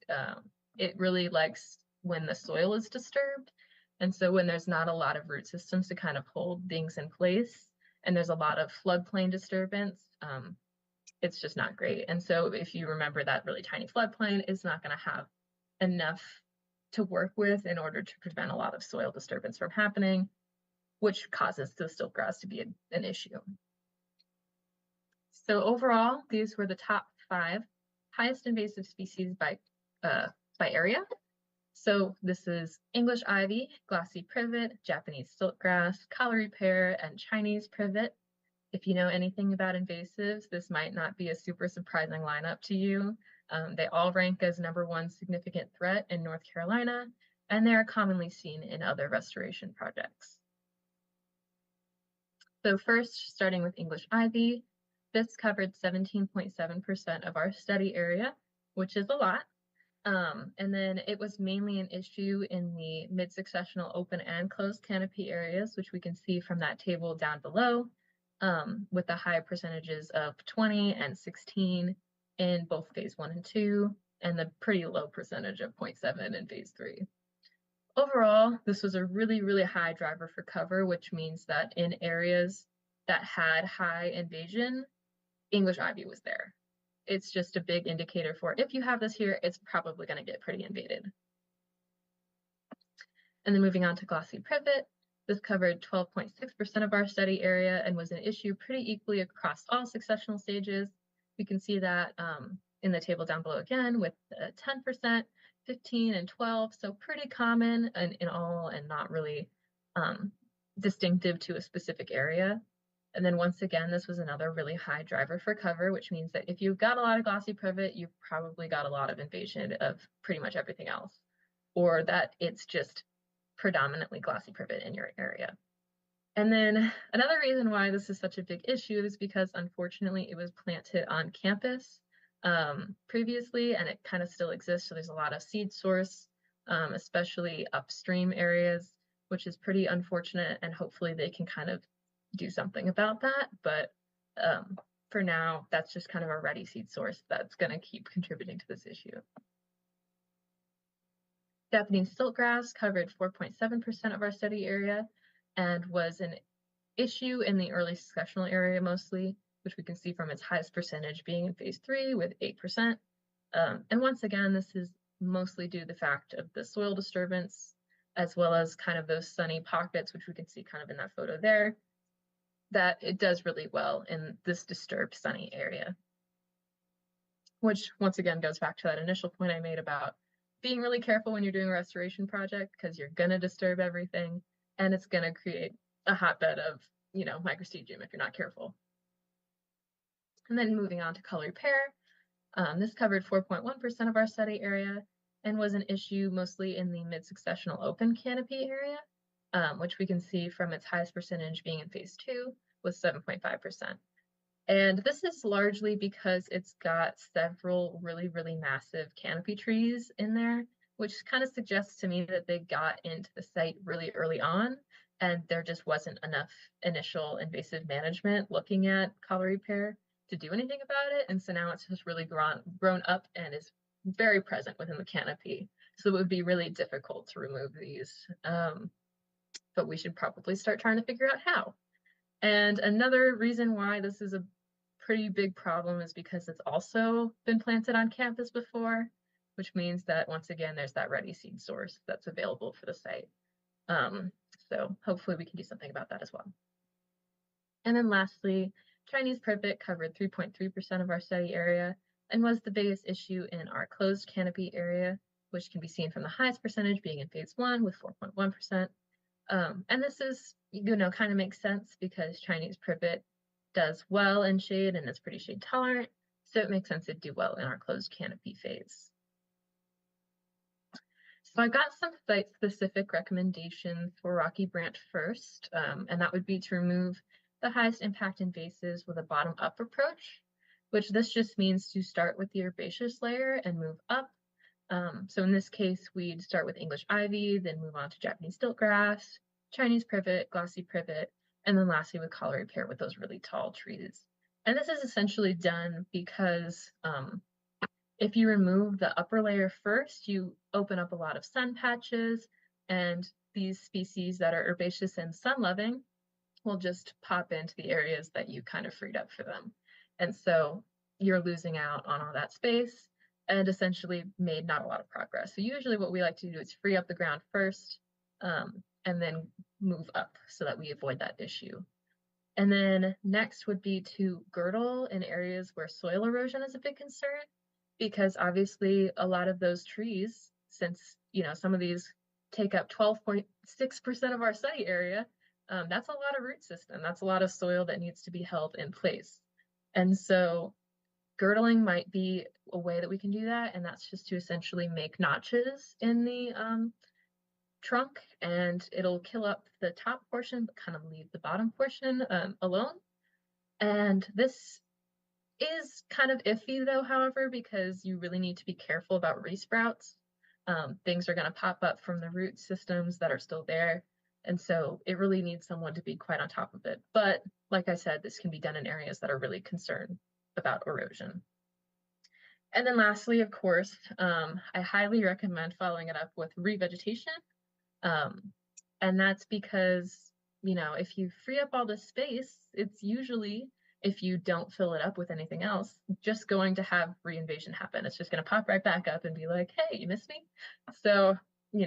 it really likes when the soil is disturbed. And so when there's not a lot of root systems to kind of hold things in place, and there's a lot of floodplain disturbance, it's just not great. And so if you remember, that really tiny floodplain is not going to have enough to work with in order to prevent a lot of soil disturbance from happening, which causes the stiltgrass to be an issue. So overall, these were the top 5 highest invasive species by area. So this is English ivy, glossy privet, Japanese stiltgrass, Callery pear, and Chinese privet. If you know anything about invasives, this might not be a super surprising lineup to you. They all rank as #1 significant threat in North Carolina, and they are commonly seen in other restoration projects. So first, starting with English ivy, this covered 17.7% of our study area, which is a lot. And then it was mainly an issue in the mid-successional open and closed canopy areas, which we can see from that table down below, with the high percentages of 20 and 16 in both phase 1 and 2, and the pretty low percentage of 0.7 in phase 3. Overall, this was a really, really high driver for cover, which means that in areas that had high invasion, English ivy was there. It's just a big indicator for if you have this here, it's probably going to get pretty invaded. And then moving on to glossy privet, this covered 12.6% of our study area and was an issue pretty equally across all successional stages. We can see that in the table down below again with 10%, 15, and 12, so pretty common in all and not really distinctive to a specific area. And then once again, this was another really high driver for cover, which means that if you've got a lot of glossy privet, you've probably got a lot of invasion of pretty much everything else, or that it's just predominantly glossy privet in your area. And then another reason why this is such a big issue is because unfortunately it was planted on campus previously, and it kind of still exists. So there's a lot of seed source, especially upstream areas, which is pretty unfortunate, and hopefully they can kind of do something about that. But for now, that's just kind of a ready seed source that's going to keep contributing to this issue. Japanese stiltgrass covered 4.7% of our study area and was an issue in the early successional area mostly, which we can see from its highest percentage being in phase 3 with 8%. And once again, this is mostly due to the fact of the soil disturbance, as well as kind of those sunny pockets, which we can see kind of in that photo there, that it does really well in this disturbed sunny area. Which once again goes back to that initial point I made about being really careful when you're doing a restoration project, because you're going to disturb everything and it's going to create a hotbed of, microstegium if you're not careful. And then moving on to Callery pear, this covered 4.1% of our study area and was an issue mostly in the mid-successional open canopy area, which we can see from its highest percentage being in phase 2 with 7.5%. And this is largely because it's got several really, really massive canopy trees in there, which kind of suggests to me that they got into the site really early on, and there just wasn't enough initial invasive management looking at Callery pear to do anything about it. And so now it's just really grown up and is very present within the canopy. So it would be really difficult to remove these. But we should probably start trying to figure out how. And another reason why this is a pretty big problem is because it's also been planted on campus before, which means that once again, there's that ready seed source that's available for the site. So hopefully we can do something about that as well. And then lastly, Chinese privet covered 3.3% of our study area and was the biggest issue in our closed canopy area, which can be seen from the highest percentage being in phase 1 with 4.1%. And this is, kind of makes sense because Chinese privet does well in shade and is pretty shade tolerant. So it makes sense it'd do well in our closed canopy phase. So I got some site-specific recommendations for Rocky Branch first, and that would be to remove the highest impact invasives with a bottom-up approach, which this just means to start with the herbaceous layer and move up. So in this case, we'd start with English ivy, then move on to Japanese stiltgrass, Chinese privet, glossy privet, and then lastly with Callery pear with those really tall trees. And this is essentially done because if you remove the upper layer first, you open up a lot of sun patches, and these species that are herbaceous and sun-loving will just pop into the areas that you kind of freed up for them. And so you're losing out on all that space and essentially made not a lot of progress. So usually what we like to do is free up the ground first, and then move up so that we avoid that issue. And then next would be to girdle in areas where soil erosion is a big concern, because obviously a lot of those trees, since some of these take up 12.6% of our study area, that's a lot of root system. That's a lot of soil that needs to be held in place. And so girdling might be a way that we can do that, and that's just to essentially make notches in the trunk, and it'll kill up the top portion, but kind of leave the bottom portion alone. And this is kind of iffy though, however, because you really need to be careful about resprouts. Things are going to pop up from the root systems that are still there. And so it really needs someone to be quite on top of it. But like I said, this can be done in areas that are really concerned about erosion. And then lastly, of course, I highly recommend following it up with revegetation. And that's because, if you free up all this space, it's usually, if you don't fill it up with anything else, just going to have reinvasion happen. It's just going to pop right back up and be like, hey, you missed me? So, you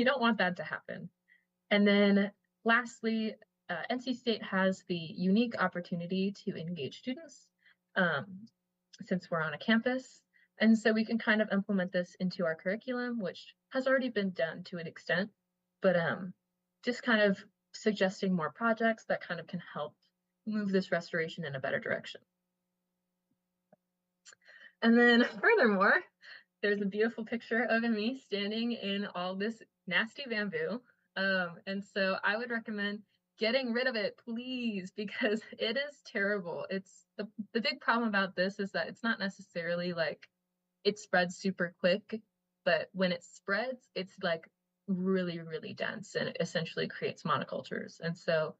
don't want that to happen. And then lastly, NC State has the unique opportunity to engage students, since we're on a campus. And so we can kind of implement this into our curriculum, which has already been done to an extent, but just kind of suggesting more projects that kind of can help move this restoration in a better direction. And then furthermore, there's a beautiful picture of me standing in all this nasty bamboo. And so I would recommend getting rid of it, please, because it is terrible. It's the big problem about this is that it's not necessarily like it spreads super quick, but when it spreads, it's like really, really dense, and it essentially creates monocultures. And so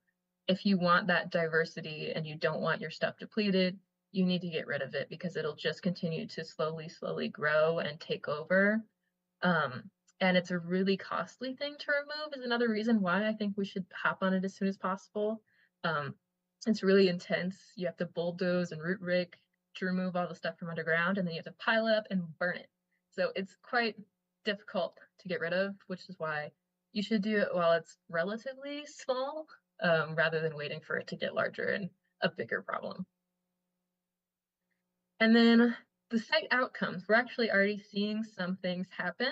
if you want that diversity and you don't want your stuff depleted, you need to get rid of it, because it'll just continue to slowly grow and take over. And it's a really costly thing to remove, is another reason why I think we should hop on it as soon as possible. It's really intense. You have to bulldoze and root rake to remove all the stuff from underground, and then you have to pile it up and burn it. So it's quite difficult to get rid of, which is why you should do it while it's relatively small, rather than waiting for it to get larger and a bigger problem. And then the site outcomes, we're actually already seeing some things happen.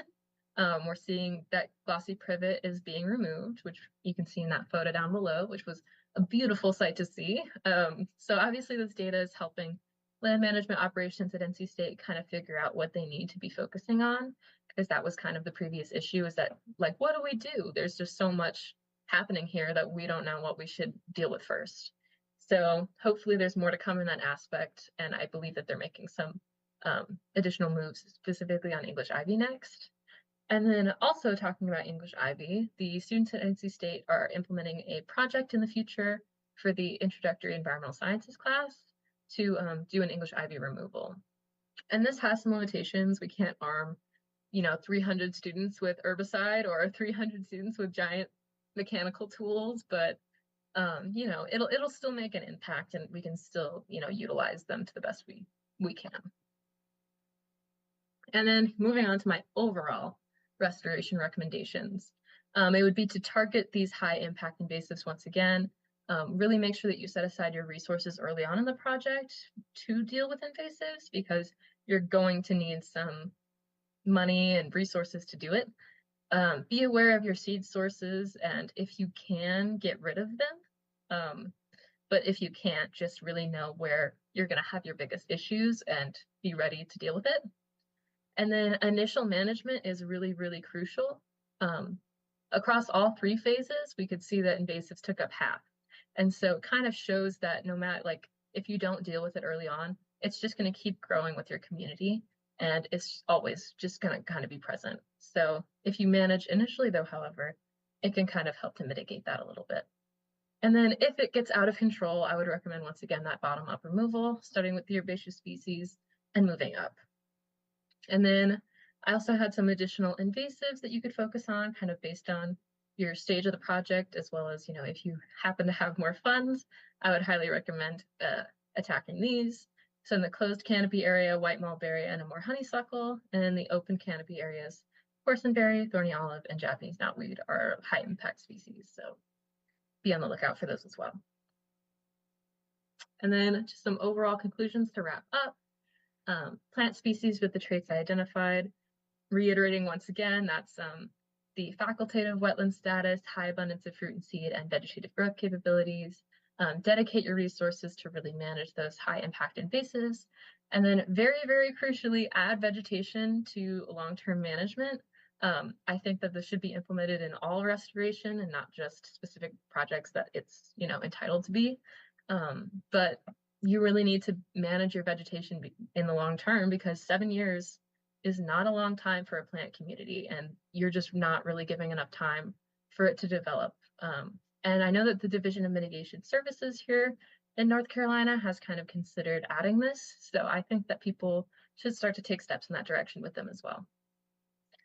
We're seeing that glossy privet is being removed, which you can see in that photo down below, which was a beautiful sight to see. So obviously this data is helping land management operations at NC State kind of figure out what they need to be focusing on, because that was kind of the previous issue, is that, like, what do we do? There's just so much happening here that we don't know what we should deal with first. So hopefully there's more to come in that aspect, and I believe that they're making some additional moves specifically on English Ivy next. And then also talking about English Ivy, the students at NC State are implementing a project in the future for the introductory environmental sciences class to do an English Ivy removal. And this has some limitations. We can't arm, 300 students with herbicide or 300 students with giant mechanical tools, but it'll still make an impact, and we can still, utilize them to the best we can. And then moving on to my overall restoration recommendations. It would be to target these high impact invasives once again. Really make sure that you set aside your resources early on in the project to deal with invasives, because you're going to need some money and resources to do it. Be aware of your seed sources, and if you can, get rid of them. But if you can't, just really know where you're going to have your biggest issues and be ready to deal with it. And then initial management is really, really crucial. Across all three phases, we could see that invasives took up half. And so it kind of shows that no matter, like, if you don't deal with it early on, it's just going to keep growing with your community, and it's always just going to kind of be present. So if you manage initially, though, however, it can kind of help to mitigate that a little bit. And then if it gets out of control, I would recommend, once again, that bottom-up removal, starting with the herbaceous species and moving up. And then I also had some additional invasives that you could focus on, kind of based on your stage of the project, as well as, if you happen to have more funds, I would highly recommend attacking these. So in the closed canopy area, white mulberry and a more honeysuckle, and in the open canopy areas, boysenberry, thorny olive, and Japanese knotweed are high impact species. So be on the lookout for those as well. And then just some overall conclusions to wrap up. Plant species with the traits I identified. Reiterating once again, that's the facultative wetland status, high abundance of fruit and seed, and vegetative growth capabilities. Dedicate your resources to really manage those high impact invasives. And then very, very crucially, add vegetation to long-term management. I think that this should be implemented in all restoration and not just specific projects that it's, entitled to be. But you really need to manage your vegetation in the long term, because 7 years is not a long time for a plant community, and you're just not really giving enough time for it to develop. And I know that the Division of Mitigation Services here in North Carolina has kind of considered adding this, so I think that people should start to take steps in that direction with them as well.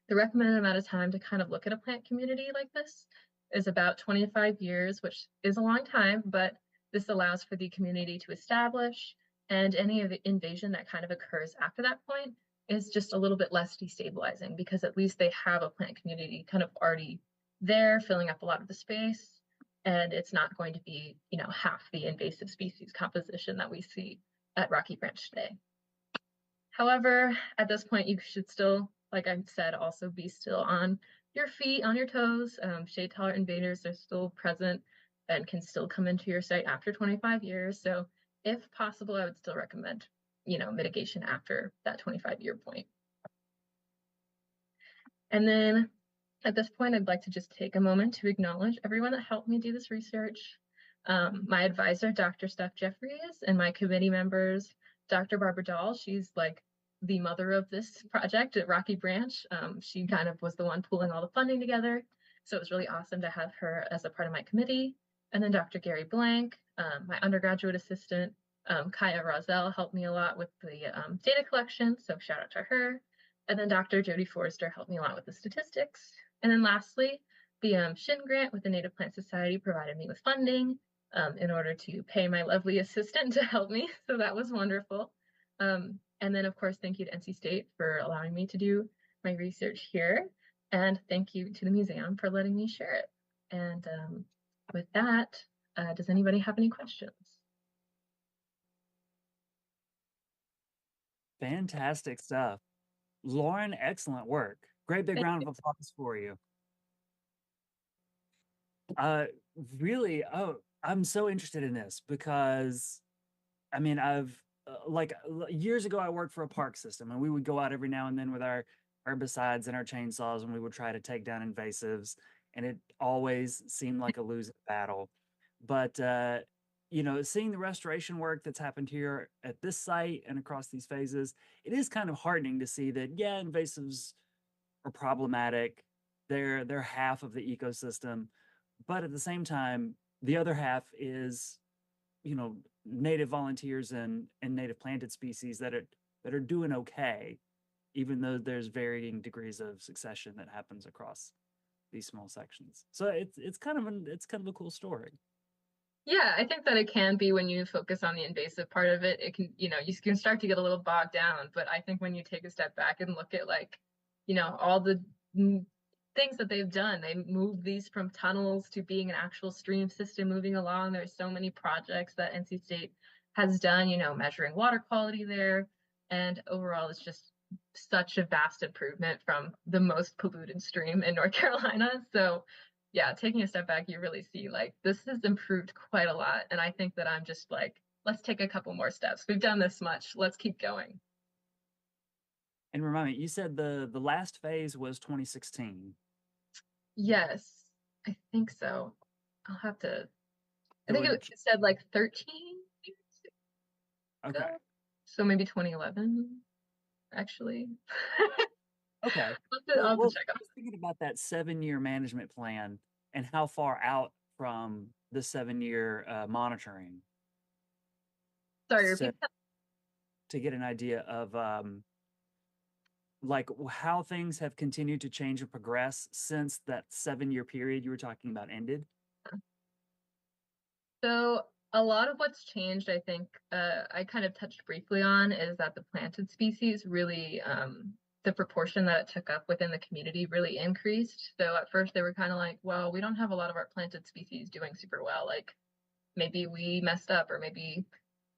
The recommended amount of time to kind of look at a plant community like this is about 25 years, which is a long time, but this allows for the community to establish, and any of the invasion that kind of occurs after that point is just a little bit less destabilizing, because at least they have a plant community kind of already there filling up a lot of the space, and it's not going to be, half the invasive species composition that we see at Rocky Branch today. However, at this point, you should still, like I said, also be still on your feet, on your toes. Shade tolerant invaders are still present and can still come into your site after 25 years. So if possible, I would still recommend, mitigation after that 25-year point. And then at this point, I'd like to just take a moment to acknowledge everyone that helped me do this research. My advisor, Dr. Steph Jeffries, and my committee members, Dr. Barbara Dahl. She's like the mother of this project at Rocky Branch. She kind of was the one pulling all the funding together. So it was really awesome to have her as a part of my committee. And then Dr. Gary Blank, my undergraduate assistant, Kaya Roselle helped me a lot with the data collection, so shout out to her. And then Dr. Jody Forrester helped me a lot with the statistics. And then lastly, the Shin grant with the Native Plant Society provided me with funding in order to pay my lovely assistant to help me. So that was wonderful. And then, of course, thank you to NC State for allowing me to do my research here. And thank you to the museum for letting me share it. And with that, does anybody have any questions? Fantastic stuff. Lauren, excellent work. Great big round of applause for you. Really, I'm so interested in this because, I mean, I've years ago I worked for a park system, and we would go out every now and then with our herbicides and our chainsaws, and we would try to take down invasives, and it always seemed like a losing battle. But seeing the restoration work that's happened here at this site and across these phases, it is kind of heartening to see that, yeah, invasives are problematic. They're half of the ecosystem, but at the same time, the other half is, native volunteers and native planted species that are doing okay, even though there's varying degrees of succession that happens across these small sections. So it's kind of a cool story. Yeah, I think that it can be when you focus on the invasive part of it. It can, you can start to get a little bogged down. But I think when you take a step back and look at all the things that they've done, they moved these from tunnels to being an actual stream system moving along. There's so many projects that NC State has done, measuring water quality there. And overall, it's just such a vast improvement from the most polluted stream in North Carolina. So yeah, taking a step back, you really see this has improved quite a lot. And I think that I'm just let's take a couple more steps. We've done this much. Let's keep going. And remind me, you said the last phase was 2016. Yes, I think so. I'll have to, I think it said 13 years ago. Okay. So maybe 2011, actually. Okay. I'll have to check. I was thinking about that 7-year management plan and how far out from the 7-year monitoring. Sorry, repeat that. To get an idea of how things have continued to change and progress since that 7-year period you were talking about ended. So A lot of what's changed, I think, I kind of touched briefly on, is that the planted species really, the proportion that it took up within the community really increased. So at first they were kind of like, well, we don't have a lot of our planted species doing super well. Like maybe we messed up, or maybe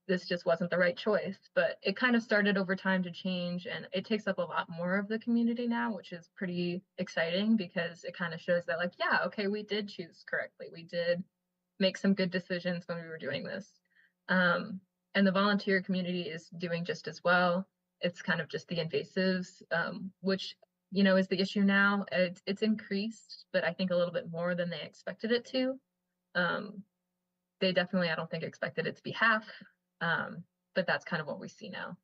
this just wasn't the right choice. But it kind of started over time to change, and it takes up a lot more of the community now, which is pretty exciting because it kind of shows that, like, yeah, okay, we did choose correctly. We did make some good decisions when we were doing this. And the volunteer community is doing just as well. It's kind of just the invasives, which, is the issue now. It's increased, but I think a little bit more than they expected it to. Um, they definitely, I don't think, expected it to be half, but that's kind of what we see now.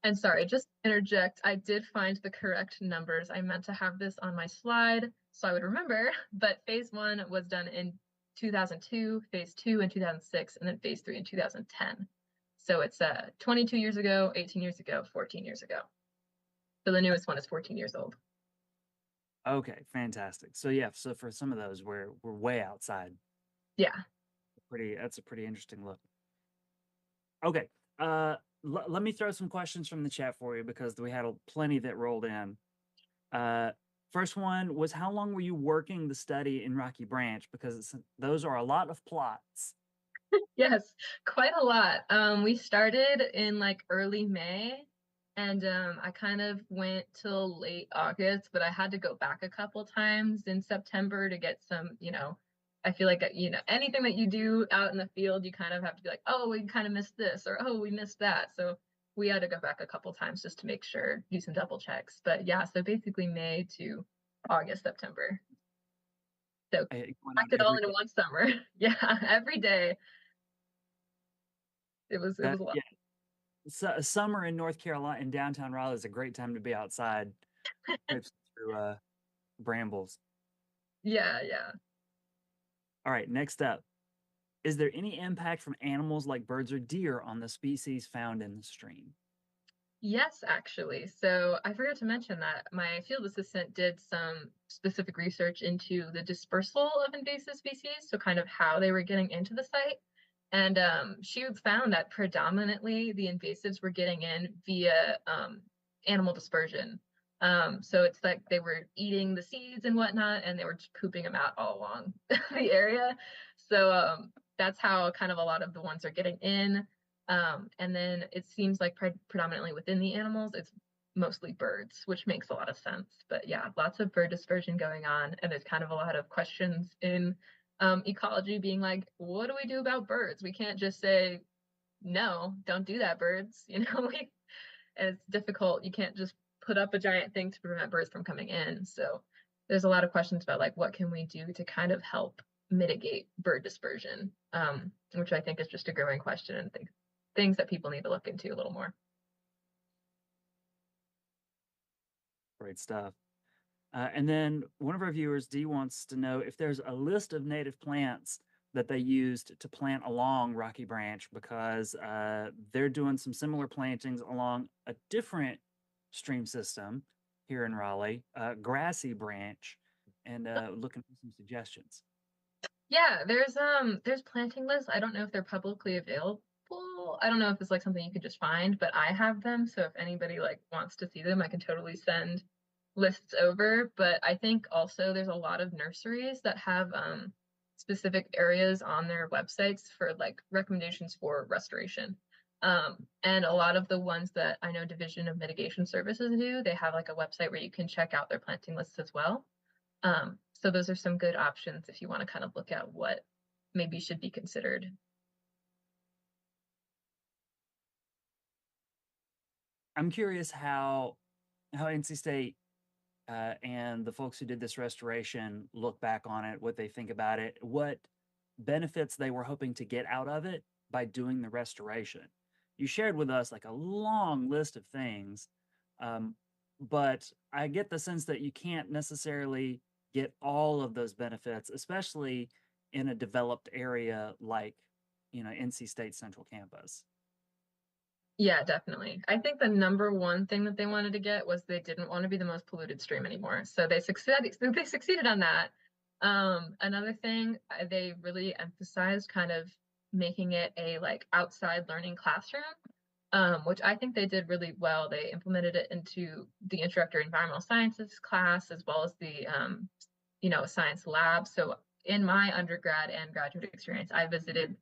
And sorry, just interject. I did find the correct numbers. I meant to have this on my slide so I would remember, but phase one was done in 2002, phase two in 2006, and then phase three in 2010. So it's 22 years ago, 18 years ago, 14 years ago. So the newest one is 14 years old. Okay, fantastic. So yeah, so for some of those, we're way outside. Yeah. That's a pretty interesting look. Okay, let me throw some questions from the chat for you because we had plenty that rolled in. Uh, First one was, how long were you working the study in Rocky Branch? Because those are a lot of plots. Yes, quite a lot. We started in like early May, and I kind of went till late August, but I had to go back a couple times in September to get some, I feel like, anything that you do out in the field, you kind of have to be like, oh, we kind of missed this, or oh, we missed that. So we had to go back a couple times just to make sure, do some double checks. But yeah, so basically May to August, September. So Going packed out it all every into day. one summer. Yeah, every day. It was a lot. Yeah, so, summer in North Carolina in downtown Raleigh is a great time to be outside, traipsing through brambles. Yeah, yeah. All right, next up. Is there any impact from animals like birds or deer on the species found in the stream? Yes, actually. So I forgot to mention that my field assistant did some specific research into the dispersal of invasive species, so kind of how they were getting into the site. And she found that predominantly the invasives were getting in via animal dispersion. So it's like they were eating the seeds and whatnot, and they were just pooping them out all along the area. So that's how kind of a lot of the ones are getting in. And then it seems like predominantly within the animals, it's mostly birds, which makes a lot of sense. But yeah, lots of bird dispersion going on. And there's kind of a lot of questions in ecology being like, what do we do about birds? We can't just say, no, don't do that, birds. And it's difficult. You can't just put up a giant thing to prevent birds from coming in. So there's a lot of questions about like, what can we do to kind of help mitigate bird dispersion, which I think is just a growing question and things that people need to look into a little more. Great stuff. And then one of our viewers, Dee, wants to know if there's a list of native plants that they used to plant along Rocky Branch because they're doing some similar plantings along a different stream system here in Raleigh, Grassy Branch, and looking for some suggestions. Yeah, there's planting lists. I don't know if they're publicly available. I don't know if it's like something you could just find, but I have them. So if anybody like wants to see them, I can totally send lists over. But I think also there's a lot of nurseries that have specific areas on their websites for like recommendations for restoration. And a lot of the ones that I know Division of Mitigation Services do, they have like a website where you can check out their planting lists as well. So those are some good options if you want to kind of look at what maybe should be considered. I'm curious how NC State and the folks who did this restoration look back on it, what they think about it, what benefits they were hoping to get out of it by doing the restoration. You shared with us like a long list of things, um, but I get the sense that you can't necessarily get all of those benefits, especially in a developed area like, NC State Central Campus. Yeah, definitely. I think the number one thing that they wanted to get was they didn't want to be the most polluted stream anymore. So they succeeded on that. Another thing, they really emphasized kind of making it a like outside learning classroom, which I think they did really well. They implemented it into the introductory environmental sciences class as well as the science lab. So in my undergrad and graduate experience, I visited,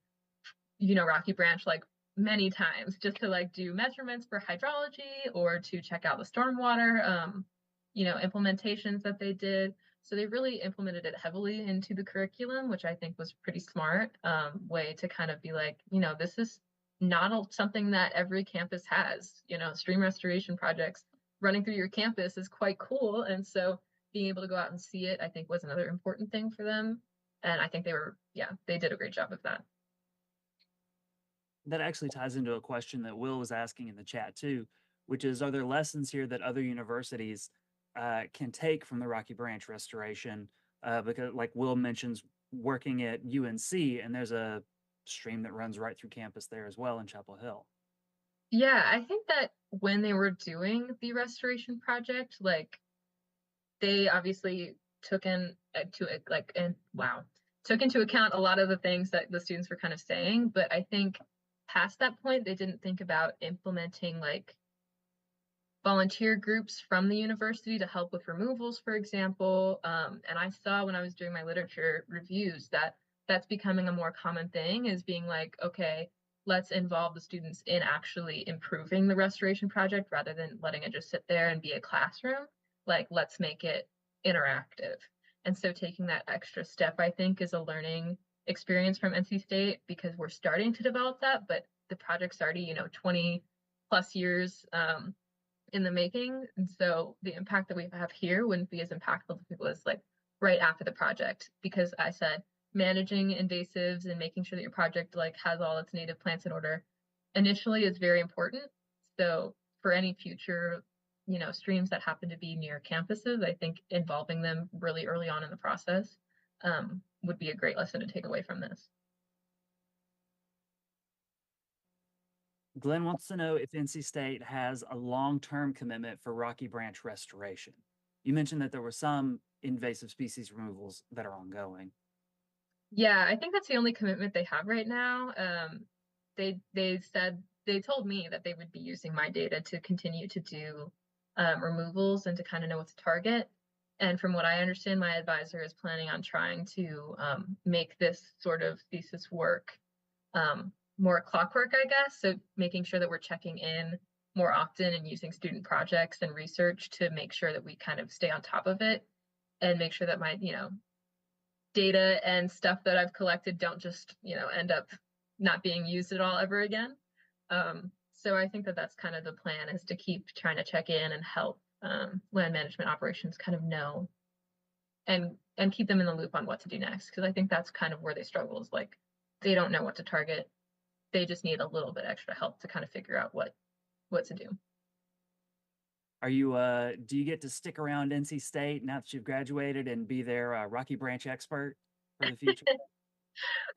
Rocky Branch like many times just to like do measurements for hydrology or to check out the stormwater, implementations that they did. So they really implemented it heavily into the curriculum, which I think was pretty smart, way to kind of be like, this is not something that every campus has. Stream restoration projects running through your campus is quite cool. And so being able to go out and see it, I think was another important thing for them. And I think they did a great job of that. That actually ties into a question that Will was asking in the chat too, which is, are there lessons here that other universities can take from the Rocky Branch restoration? Because like Will mentions working at UNC, and there's a stream that runs right through campus there as well in Chapel Hill. Yeah, I think that when they were doing the restoration project, like they obviously took in to it like and wow, took into account a lot of the things that the students were kind of saying, but I think past that point they didn't think about implementing like volunteer groups from the university to help with removals, for example. And I saw when I was doing my literature reviews that that's becoming a more common thing, is being like, okay, let's involve the students in actually improving the restoration project rather than letting it just sit there and be a classroom. Like, let's make it interactive. And so taking that extra step, I think, is a learning experience from NC State, because we're starting to develop that, but the project's already, 20 plus years in the making. And so the impact that we have here wouldn't be as impactful if it was like right after the project, because I said managing invasives and making sure that your project like has all its native plants in order initially is very important. So for any future, streams that happen to be near campuses, I think involving them really early on in the process would be a great lesson to take away from this. Glenn wants to know if NC State has a long-term commitment for Rocky Branch restoration. You mentioned that there were some invasive species removals that are ongoing. Yeah, I think that's the only commitment they have right now. They told me that they would be using my data to continue to do removals and to kind of know what to target. And from what I understand, my advisor is planning on trying to make this sort of thesis work more clockwork, I guess. So making sure that we're checking in more often and using student projects and research to make sure that we kind of stay on top of it and make sure that my, data and stuff that I've collected don't just, end up not being used at all ever again. So I think that that's kind of the plan, is to keep trying to check in and help land management operations kind of know and keep them in the loop on what to do next. Because I think that's kind of where they struggle, is like they don't know what to target. They just need a little bit extra help to kind of figure out what to do. Are you do you get to stick around NC State now that you've graduated and be their Rocky Branch expert for the future?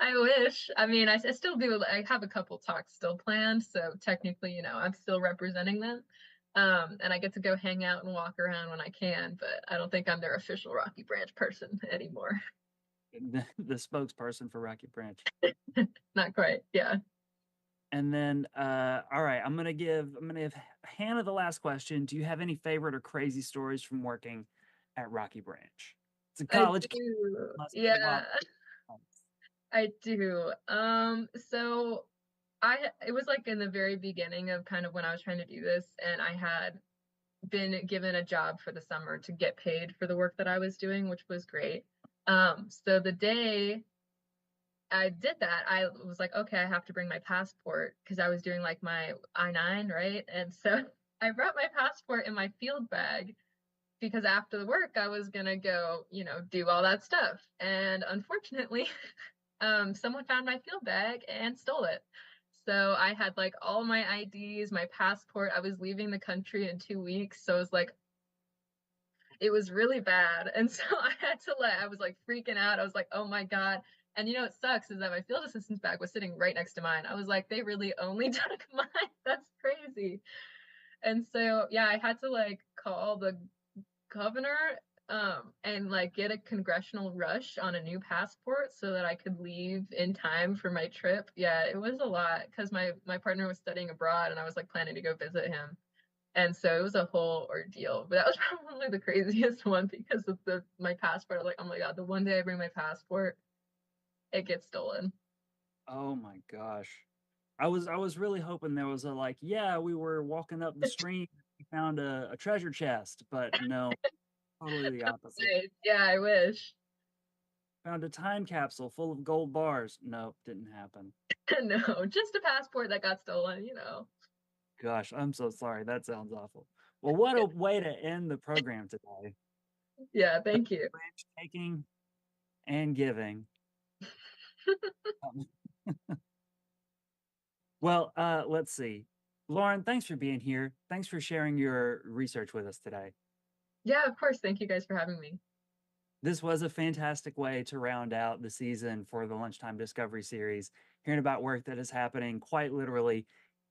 I wish. I mean, I still do. I have a couple talks still planned, so technically, I'm still representing them. And I get to go hang out and walk around when I can, but I don't think I'm their official Rocky Branch person anymore. The spokesperson for Rocky Branch. Not quite. Yeah. And then, all right, I'm gonna give Hannah the last question. Do you have any favorite or crazy stories from working at Rocky Branch? It's a I college. do. Must be a lot. Yeah, I do. So it was like in the very beginning of kind of when I was trying to do this, and I had been given a job for the summer to get paid for the work that I was doing, which was great. So the day I did that, I was like, okay, I have to bring my passport because I was doing like my I-9, right? And so I brought my passport in my field bag because after the work I was gonna go, do all that stuff. And unfortunately, someone found my field bag and stole it. So I had like all my IDs, my passport. I was leaving the country in 2 weeks. So it was really bad. And so I was like freaking out. I was like, oh my God. And it sucks is that my field assistant's bag was sitting right next to mine. I was like, they really only took mine. That's crazy. And so, yeah, I had to like call the governor and like get a congressional rush on a new passport so that I could leave in time for my trip. Yeah, it was a lot because my partner was studying abroad and I was like planning to go visit him. And so it was a whole ordeal. But that was probably the craziest one because of the my passport. I was like, oh my God, the one day I bring my passport, it gets stolen. Oh my gosh. I was really hoping there was a like, yeah, we were walking up the stream, we found a treasure chest, but no, totally the opposite. Nice. Yeah, I wish. Found a time capsule full of gold bars. Nope, didn't happen. No, just a passport that got stolen. Gosh, I'm so sorry. That sounds awful. Well, what a way to end the program today. Yeah, thank you. Bridge taking and giving. Um, Well, let's see. Lauren, thanks for being here. Thanks for sharing your research with us today. Yeah, of course. Thank you guys for having me. This was a fantastic way to round out the season for the Lunchtime Discovery series, hearing about work that is happening quite literally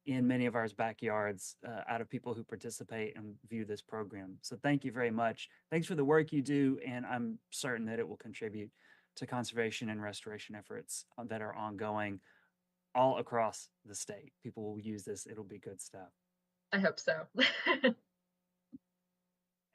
in many of our backyards out of people who participate and view this program. So thank you very much. Thanks for the work you do, and I'm certain that it will contribute to conservation and restoration efforts that are ongoing all across the state. People will use this. It'll be good stuff. I hope so.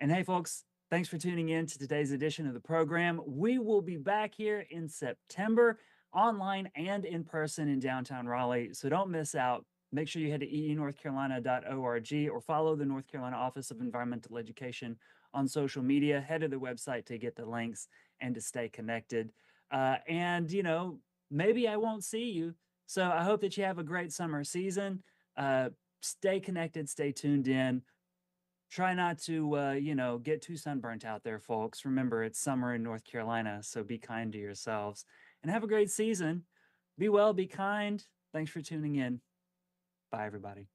And hey, folks, thanks for tuning in to today's edition of the program. We will be back here in September, online and in person in downtown Raleigh. So don't miss out. Make sure you head to eenorthcarolina.org or follow the North Carolina Office of Environmental Education on social media. Head to the website to get the links and to stay connected. And maybe I won't see you. So I hope that you have a great summer season. Stay connected, stay tuned in. Try not to, get too sunburnt out there, folks. Remember, it's summer in North Carolina, so be kind to yourselves and have a great season. Be well, be kind. Thanks for tuning in. Bye, everybody.